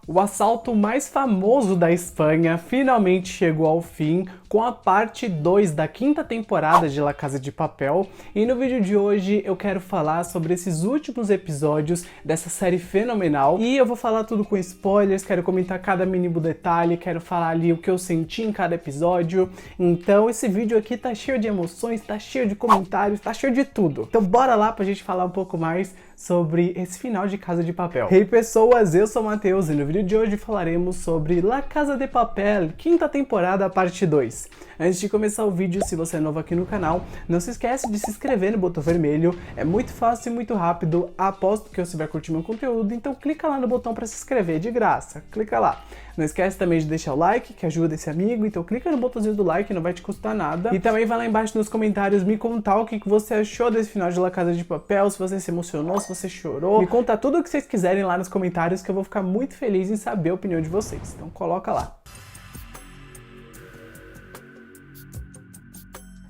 O assalto mais famoso da Espanha finalmente chegou ao fim com a parte 2 da quinta temporada de La Casa de Papel, e no vídeo de hoje eu quero falar sobre esses últimos episódios dessa série fenomenal, e eu vou falar tudo com spoilers, quero comentar cada mínimo detalhe, quero falar ali o que eu senti em cada episódio. Então esse vídeo aqui tá cheio de emoções, tá cheio de comentários, tá cheio de tudo. Então bora lá pra gente falar um pouco mais sobre esse final de Casa de Papel. Hey pessoas, eu sou o Matheus e no vídeo de hoje falaremos sobre La Casa de Papel, quinta temporada, parte 2. Antes de começar o vídeo, se você é novo aqui no canal, não se esquece de se inscrever no botão vermelho, é muito fácil e muito rápido, aposto que você vai curtir meu conteúdo, então clica lá no botão para se inscrever, de graça, clica lá. Não esquece também de deixar o like, que ajuda esse amigo, então clica no botãozinho do like, não vai te custar nada. E também vai lá embaixo nos comentários me contar o que você achou desse final de La Casa de Papel, se você se emocionou, se você chorou. Me conta tudo o que vocês quiserem lá nos comentários, que eu vou ficar muito feliz em saber a opinião de vocês. Então coloca lá.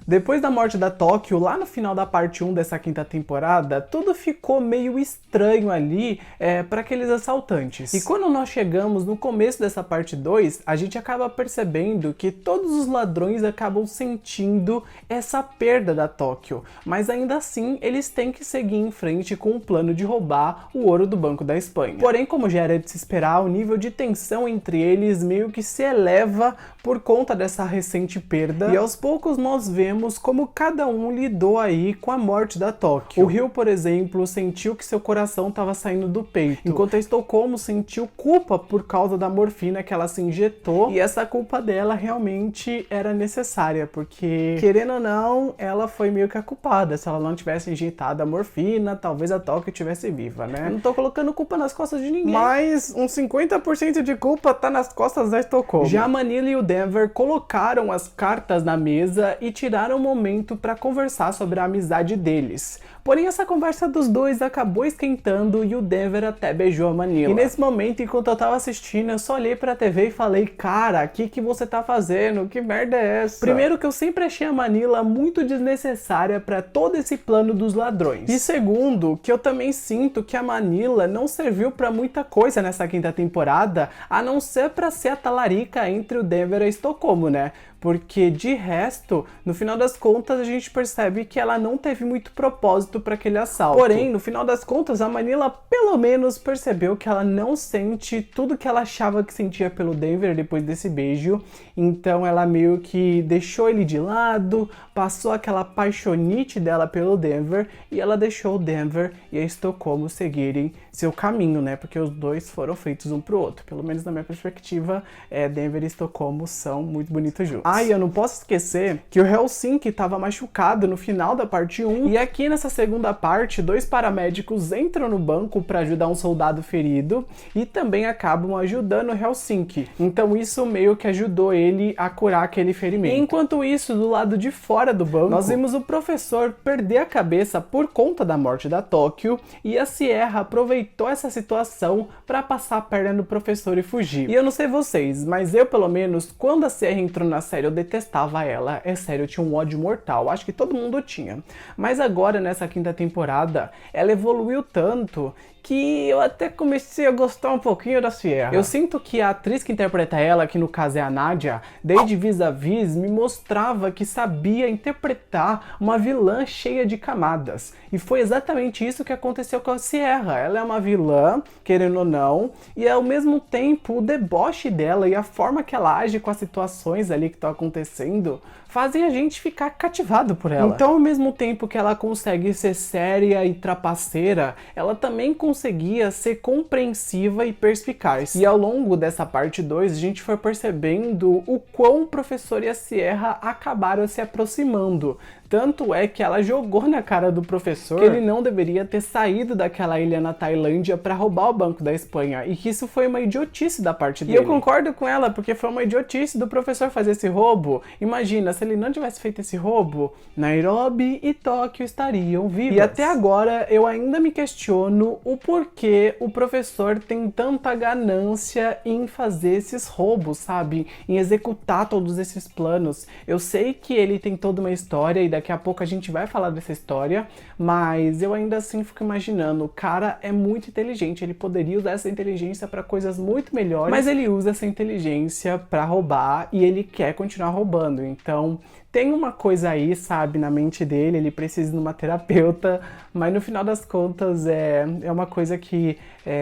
Depois da morte da Tóquio, lá no final da parte 1 dessa quinta temporada, tudo ficou meio estranho ali para aqueles assaltantes. E quando nós chegamos no começo dessa parte 2, a gente acaba percebendo que todos os ladrões acabam sentindo essa perda da Tóquio. Mas ainda assim, eles têm que seguir em frente com o plano de roubar o ouro do Banco da Espanha. Porém, como já era de se esperar, o nível de tensão entre eles meio que se eleva por conta dessa recente perda. E aos poucos nós vemos como cada um lidou aí com a morte da Tóquio. O Rio, por exemplo, sentiu que seu coração estava saindo do peito, enquanto a Estocolmo sentiu culpa por causa da morfina que ela se injetou, e essa culpa dela realmente era necessária, porque, querendo ou não, ela foi meio que a culpada. Se ela não tivesse injetado a morfina, talvez a Tóquio estivesse viva, né? Eu não tô colocando culpa nas costas de ninguém, mas uns 50% de culpa tá nas costas da Estocolmo. Já a Manila e o Denver colocaram as cartas na mesa e tiraram um momento para conversar sobre a amizade deles. Porém, essa conversa dos dois acabou esquentando e o Denver até beijou a Manila. E nesse momento, enquanto eu tava assistindo, eu só olhei pra TV e falei: cara, o que você tá fazendo? Que merda é essa? Primeiro que eu sempre achei a Manila muito desnecessária pra todo esse plano dos ladrões. E segundo, que eu também sinto que a Manila não serviu pra muita coisa nessa quinta temporada, a não ser pra ser a talarica entre o Denver e a Estocolmo, né? Porque de resto, no final das contas, a gente percebe que ela não teve muito propósito para aquele assalto. Porém, no final das contas, a Manila pelo menos percebeu que ela não sente tudo que ela achava que sentia pelo Denver depois desse beijo. Então ela meio que deixou ele de lado, passou aquela paixonite dela pelo Denver e ela deixou o Denver e a Estocolmo seguirem seu caminho, né? Porque os dois foram feitos um pro outro. Pelo menos na minha perspectiva, Denver e Estocolmo são muito bonitos juntos. Ah, e eu não posso esquecer que o Helsinki estava machucado no final da parte 1, e aqui nessa segunda parte, dois paramédicos entram no banco para ajudar um soldado ferido e também acabam ajudando o Helsinki. Então isso meio que ajudou ele a curar aquele ferimento. E enquanto isso, do lado de fora do banco, nós vimos o professor perder a cabeça por conta da morte da Tóquio, e a Sierra aproveitou essa situação para passar a perna no professor e fugir. E eu não sei vocês, mas eu pelo menos, quando a Sierra entrou na série, eu detestava ela, é sério, eu tinha um ódio mortal, acho que todo mundo tinha. Mas agora, nessa quinta temporada, ela evoluiu tanto que eu até comecei a gostar um pouquinho da Sierra. Eu sinto que a atriz que interpreta ela, que no caso é a Nadia, desde Vis-a-Vis, me mostrava que sabia interpretar uma vilã cheia de camadas. E foi exatamente isso que aconteceu com a Sierra. Ela é uma vilã, querendo ou não, e ao mesmo tempo o deboche dela e a forma que ela age com as situações ali que estão acontecendo fazem a gente ficar cativado por ela. Então, ao mesmo tempo que ela consegue ser séria e trapaceira, ela também conseguia ser compreensiva e perspicaz. E ao longo dessa parte 2, a gente foi percebendo o quão o professor e a Sierra acabaram se aproximando. Tanto é que ela jogou na cara do professor que ele não deveria ter saído daquela ilha na Tailândia para roubar o Banco da Espanha, e que isso foi uma idiotice da parte dele. E eu concordo com ela, porque foi uma idiotice do professor fazer esse roubo. Imagina, se ele não tivesse feito esse roubo, Nairobi e Tóquio estariam vivas. E até agora eu ainda me questiono o porquê o professor tem tanta ganância em fazer esses roubos, sabe? Em executar todos esses planos. Eu sei que ele tem toda uma história e daqui a pouco a gente vai falar dessa história, mas eu ainda assim fico imaginando, o cara é muito inteligente, ele poderia usar essa inteligência para coisas muito melhores, mas ele usa essa inteligência para roubar e ele quer continuar roubando, então tem uma coisa aí, sabe, na mente dele, ele precisa de uma terapeuta, mas no final das contas é uma coisa que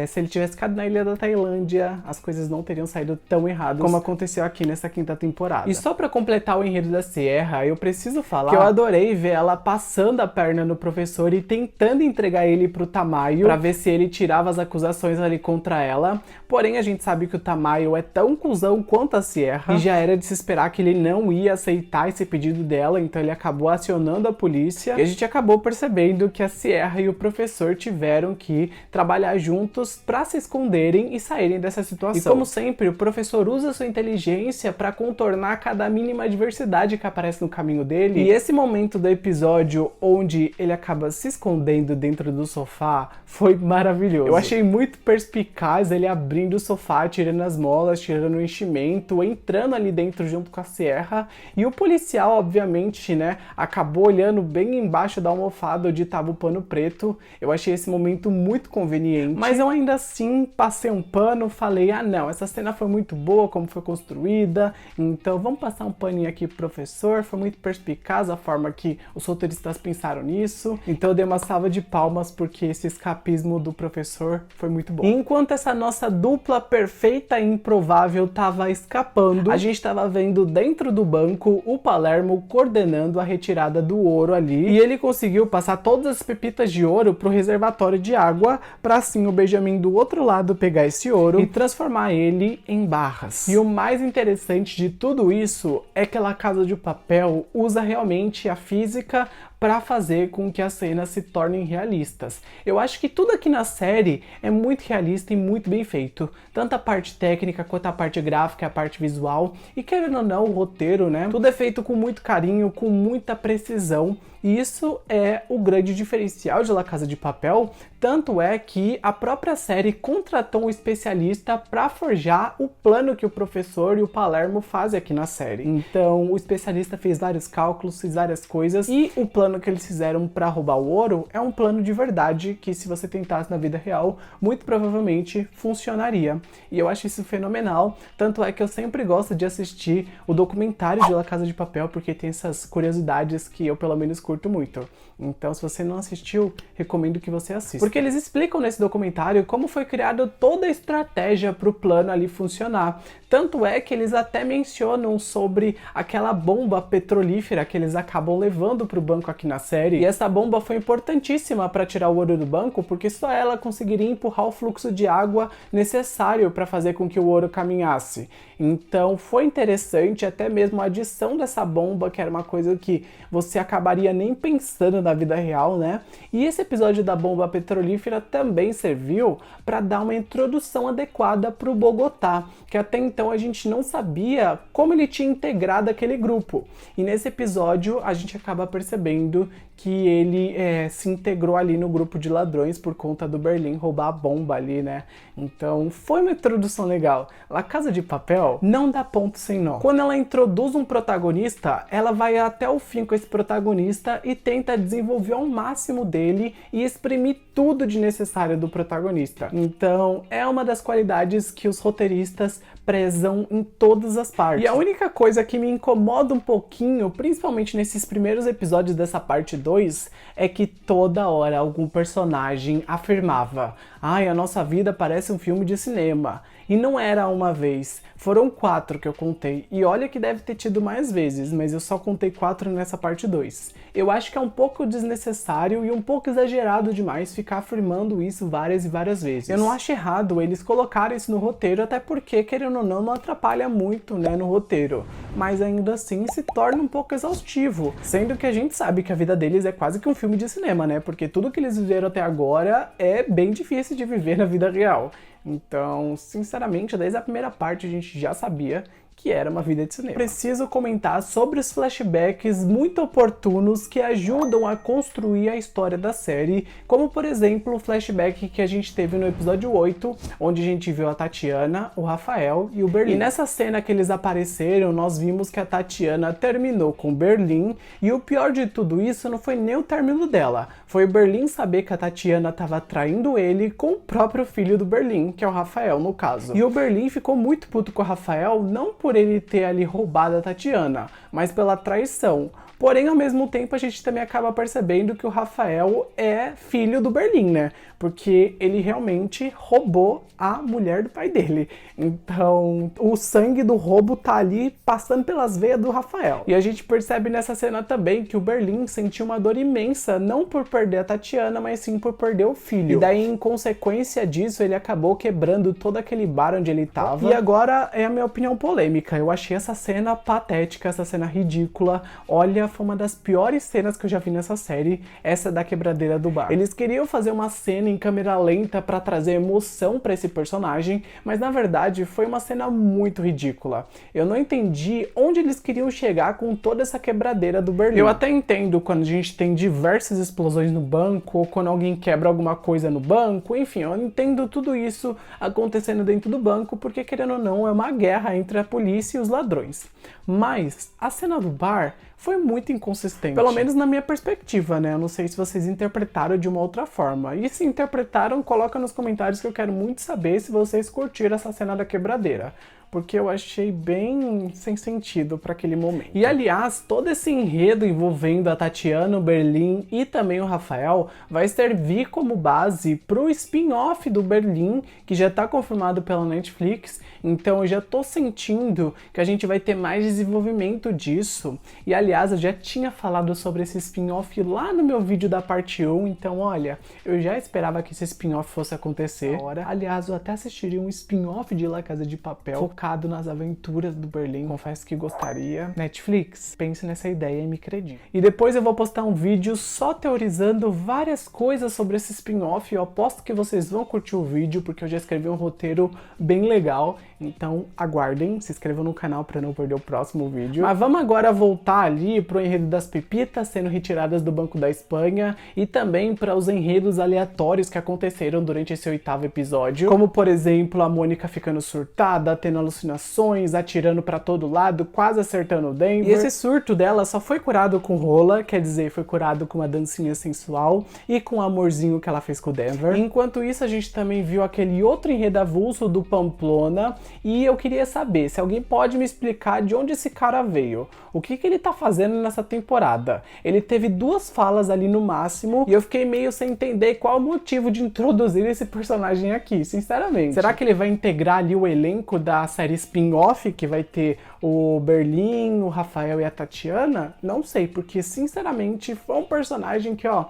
se ele tivesse ficado na ilha da Tailândia, as coisas não teriam saído tão erradas como aconteceu aqui nessa quinta temporada. E só pra completar o enredo da Sierra, eu preciso falar que eu adorei ver ela passando a perna no professor e tentando entregar ele pro Tamayo pra ver se ele tirava as acusações ali contra ela. Porém, a gente sabe que o Tamayo é tão cuzão quanto a Sierra e já era de se esperar que ele não ia aceitar esse pedido dela, então ele acabou acionando a polícia e a gente acabou percebendo que a Sierra e o professor tiveram que trabalhar juntos para se esconderem e saírem dessa situação. E como sempre, o professor usa sua inteligência para contornar cada mínima adversidade que aparece no caminho dele. E esse momento do episódio onde ele acaba se escondendo dentro do sofá foi maravilhoso. Eu achei muito perspicaz ele abrindo o sofá, tirando as molas, tirando o enchimento, entrando ali dentro junto com a Sierra, e o policial, obviamente, né, acabou olhando bem embaixo da almofada onde estava o pano preto. Eu achei esse momento muito conveniente, mas eu ainda assim passei um pano, falei, ah não, essa cena foi muito boa, como foi construída, então vamos passar um paninho aqui pro professor, foi muito perspicaz a forma que os roteiristas pensaram nisso, então eu dei uma salva de palmas porque esse escapismo do professor foi muito bom. E enquanto essa nossa dupla perfeita e improvável tava escapando, a gente tava vendo dentro do banco o Palermo coordenando a retirada do ouro ali, e ele conseguiu passar todas as pepitas de ouro pro reservatório de água, pra assim o Benjamin do outro lado pegar esse ouro e transformar ele em barras. E o mais interessante de tudo isso é que La Casa de Papel usa realmente a física para fazer com que as cenas se tornem realistas. Eu acho que tudo aqui na série é muito realista e muito bem feito. Tanto a parte técnica quanto a parte gráfica, a parte visual. E querendo ou não, o roteiro, né? Tudo é feito com muito carinho, com muita precisão. E isso é o grande diferencial de La Casa de Papel. Tanto é que a própria série contratou um especialista para forjar o plano que o professor e o Palermo fazem aqui na série. Então, o especialista fez vários cálculos, fez várias coisas, e o plano que eles fizeram para roubar o ouro é um plano de verdade que, se você tentasse na vida real, muito provavelmente funcionaria. E eu acho isso fenomenal. Tanto é que eu sempre gosto de assistir o documentário de La Casa de Papel, porque tem essas curiosidades que eu, pelo menos, curto muito. Então, se você não assistiu, recomendo que você assista. Porque eles explicam nesse documentário como foi criada toda a estratégia para o plano ali funcionar. Tanto é que eles até mencionam sobre aquela bomba petrolífera que eles acabam levando para o banco aqui na série. E essa bomba foi importantíssima para tirar o ouro do banco, porque só ela conseguiria empurrar o fluxo de água necessário para fazer com que o ouro caminhasse. Então foi interessante até mesmo a adição dessa bomba, que era uma coisa que você acabaria nem pensando na vida real, né? E esse episódio da bomba petrolífera também serviu para dar uma introdução adequada para o Bogotá, que até então a gente não sabia como ele tinha integrado aquele grupo. E nesse episódio a gente acaba percebendo que ele se integrou ali no grupo de ladrões por conta do Berlim roubar a bomba ali, né? Então foi uma introdução legal. La Casa de Papel não dá ponto sem nó. Quando ela introduz um protagonista, ela vai até o fim com esse protagonista e tenta desenvolver ao máximo dele e exprimir tudo de necessário do protagonista. Então é uma das qualidades que os roteiristas prezam em todas as partes. E a única coisa que me incomoda um pouquinho, principalmente nesses primeiros episódios dessa parte 2, é que toda hora algum personagem afirmava: ai, a nossa vida parece um filme de cinema. E não era uma vez, foram 4 que eu contei. E olha que deve ter tido mais vezes, mas eu só contei 4 nessa parte 2. Eu acho que é um pouco desnecessário e um pouco exagerado demais ficar afirmando isso várias e várias vezes. Eu não acho errado eles colocarem isso no roteiro, até porque, querendo ou não atrapalha muito, né, no roteiro. Mas ainda assim se torna um pouco exaustivo, sendo que a gente sabe que a vida deles é quase que um filme de cinema, né? Porque tudo que eles viveram até agora é bem difícil de viver na vida real. Então, sinceramente, desde a primeira parte a gente já sabia que era uma vida de cinema. Preciso comentar sobre os flashbacks muito oportunos que ajudam a construir a história da série, como por exemplo o flashback que a gente teve no episódio 8, onde a gente viu a Tatiana, o Rafael e o Berlim. E nessa cena que eles apareceram, nós vimos que a Tatiana terminou com o Berlim, e o pior de tudo isso não foi nem o término dela, foi o Berlim saber que a Tatiana estava traindo ele com o próprio filho do Berlim, que é o Rafael no caso. E o Berlim ficou muito puto com o Rafael, não por ele ter ali roubado a Tatiana, mas pela traição. Porém, ao mesmo tempo, a gente também acaba percebendo que o Rafael é filho do Berlim, né? Porque ele realmente roubou a mulher do pai dele. Então, o sangue do roubo tá ali passando pelas veias do Rafael. E a gente percebe nessa cena também que o Berlim sentiu uma dor imensa, não por perder a Tatiana, mas sim por perder o filho. E daí, em consequência disso, ele acabou quebrando todo aquele bar onde ele tava. E agora é a minha opinião polêmica. Eu achei essa cena patética, essa cena ridícula. Olha, foi uma das piores cenas que eu já vi nessa série, essa da quebradeira do bar. Eles queriam fazer uma cena em câmera lenta pra trazer emoção pra esse personagem, mas na verdade foi uma cena muito ridícula. Eu não entendi onde eles queriam chegar com toda essa quebradeira do Berlim. Eu até entendo quando a gente tem diversas explosões no banco, ou quando alguém quebra alguma coisa no banco, enfim, eu entendo tudo isso acontecendo dentro do banco, porque querendo ou não, é uma guerra entre a polícia e os ladrões. Mas a cena do bar foi muito inconsistente. Pelo menos na minha perspectiva, né? Eu não sei se vocês interpretaram de uma outra forma. E se interpretaram, coloca nos comentários que eu quero muito saber se vocês curtiram essa cena da quebradeira. Porque eu achei bem sem sentido para aquele momento. E aliás, todo esse enredo envolvendo a Tatiana, o Berlim e também o Rafael vai servir como base pro spin-off do Berlim, que já tá confirmado pela Netflix. Então eu já tô sentindo que a gente vai ter mais desenvolvimento disso. E aliás, eu já tinha falado sobre esse spin-off lá no meu vídeo da parte 1, então olha, eu já esperava que esse spin-off fosse acontecer. Aliás, eu até assistiria um spin-off de La Casa de Papel, focado nas aventuras do Berlim. Confesso que gostaria. Netflix, pense nessa ideia e me acredite. E depois eu vou postar um vídeo só teorizando várias coisas sobre esse spin-off. Eu aposto que vocês vão curtir o vídeo, porque eu já escrevi um roteiro bem legal. Então aguardem, se inscrevam no canal para não perder o próximo vídeo. Mas vamos agora voltar ali pro enredo das pepitas sendo retiradas do Banco da Espanha e também para os enredos aleatórios que aconteceram durante esse 8º episódio, como por exemplo a Mônica ficando surtada, tendo alucinações, atirando para todo lado, quase acertando o Denver. E esse surto dela só foi curado com rola, quer dizer, foi curado com uma dancinha sensual e com o amorzinho que ela fez com o Denver. Enquanto isso, a gente também viu aquele outro enredo avulso do Pamplona, e eu queria saber se alguém pode me explicar de onde esse cara veio. O que ele tá fazendo nessa temporada? Ele teve 2 falas ali no máximo, e eu fiquei meio sem entender qual o motivo de introduzir esse personagem aqui, sinceramente. Será que ele vai integrar ali o elenco da série spin-off, que vai ter o Berlim, o Rafael e a Tatiana? Não sei, porque sinceramente foi um personagem que, ó,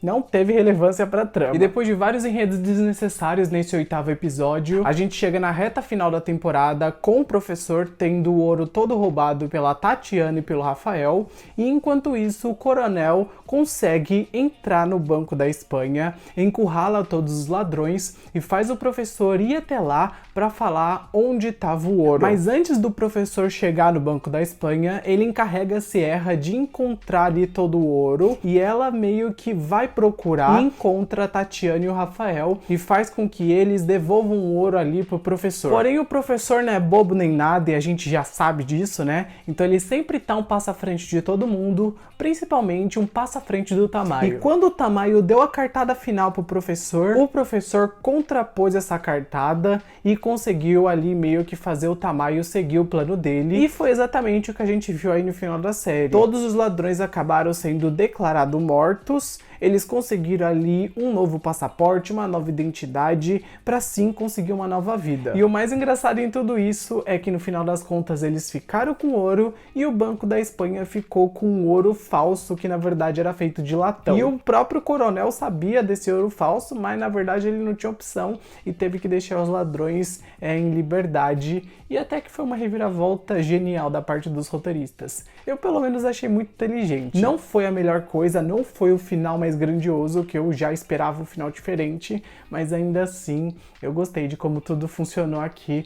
não teve relevância pra trama. E depois de vários enredos desnecessários nesse 8º episódio, a gente chega na reta final da temporada com o professor tendo o ouro todo roubado pela Tatiana e pelo Rafael, e enquanto isso o coronel consegue entrar no Banco da Espanha, encurrala todos os ladrões e faz o professor ir até lá pra falar onde estava o ouro. Mas antes do professor chegar no Banco da Espanha, ele encarrega a Sierra de encontrar ali todo o ouro, e ela meio que vai procurar e encontra a Tatiana e o Rafael e faz com que eles devolvam o ouro ali pro professor. Porém, o professor não é bobo nem nada e a gente já sabe disso, né? Então ele sempre tá um passo à frente de todo mundo, principalmente um passo à frente do Tamayo. E quando o Tamayo deu a cartada final pro professor, o professor contrapôs essa cartada e conseguiu ali meio que fazer o Tamayo seguir o plano dele. E foi exatamente o que a gente viu aí no final da série. Todos os ladrões acabaram sendo declarados mortos. Eles conseguiram ali um novo passaporte, uma nova identidade, para sim conseguir uma nova vida. E o mais engraçado em tudo isso é que no final das contas eles ficaram com ouro e o Banco da Espanha ficou com um ouro falso que na verdade era feito de latão. E o próprio coronel sabia desse ouro falso, mas na verdade ele não tinha opção e teve que deixar os ladrões em liberdade. E até que foi uma reviravolta genial da parte dos roteiristas. Eu pelo menos achei muito inteligente. Não foi a melhor coisa, não foi o final mais mais grandioso, que eu já esperava um final diferente, mas ainda assim eu gostei de como tudo funcionou aqui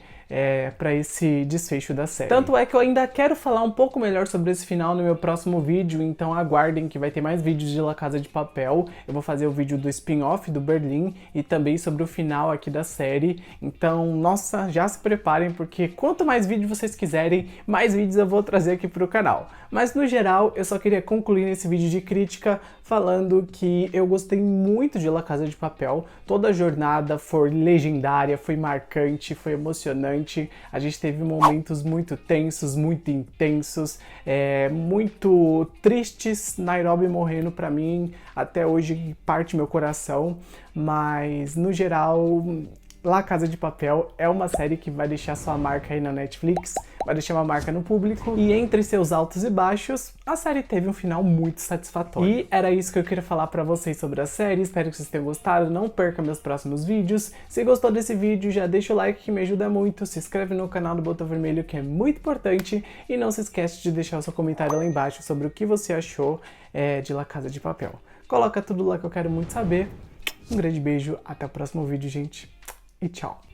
para esse desfecho da série. Tanto é que eu ainda quero falar um pouco melhor sobre esse final no meu próximo vídeo, então aguardem que vai ter mais vídeos de La Casa de Papel. Eu vou fazer o vídeo do spin-off do Berlim e também sobre o final aqui da série. Então, nossa, já se preparem, porque quanto mais vídeos vocês quiserem, mais vídeos eu vou trazer aqui pro canal. Mas no geral, eu só queria concluir nesse vídeo de crítica falando que eu gostei muito de La Casa de Papel. Toda a jornada foi legendária, foi marcante, foi emocionante. A gente teve momentos muito tensos, muito intensos, muito tristes. Nairobi morrendo, pra mim, até hoje parte meu coração, mas no geral, La Casa de Papel é uma série que vai deixar sua marca aí na Netflix, vai deixar uma marca no público, e entre seus altos e baixos, a série teve um final muito satisfatório. E era isso que eu queria falar pra vocês sobre a série, espero que vocês tenham gostado, não perca meus próximos vídeos. Se gostou desse vídeo, já deixa o like que me ajuda muito, se inscreve no canal do Botão Vermelho que é muito importante, e não se esquece de deixar o seu comentário lá embaixo sobre o que você achou de La Casa de Papel. Coloca tudo lá que eu quero muito saber. Um grande beijo, até o próximo vídeo, gente, e tchau!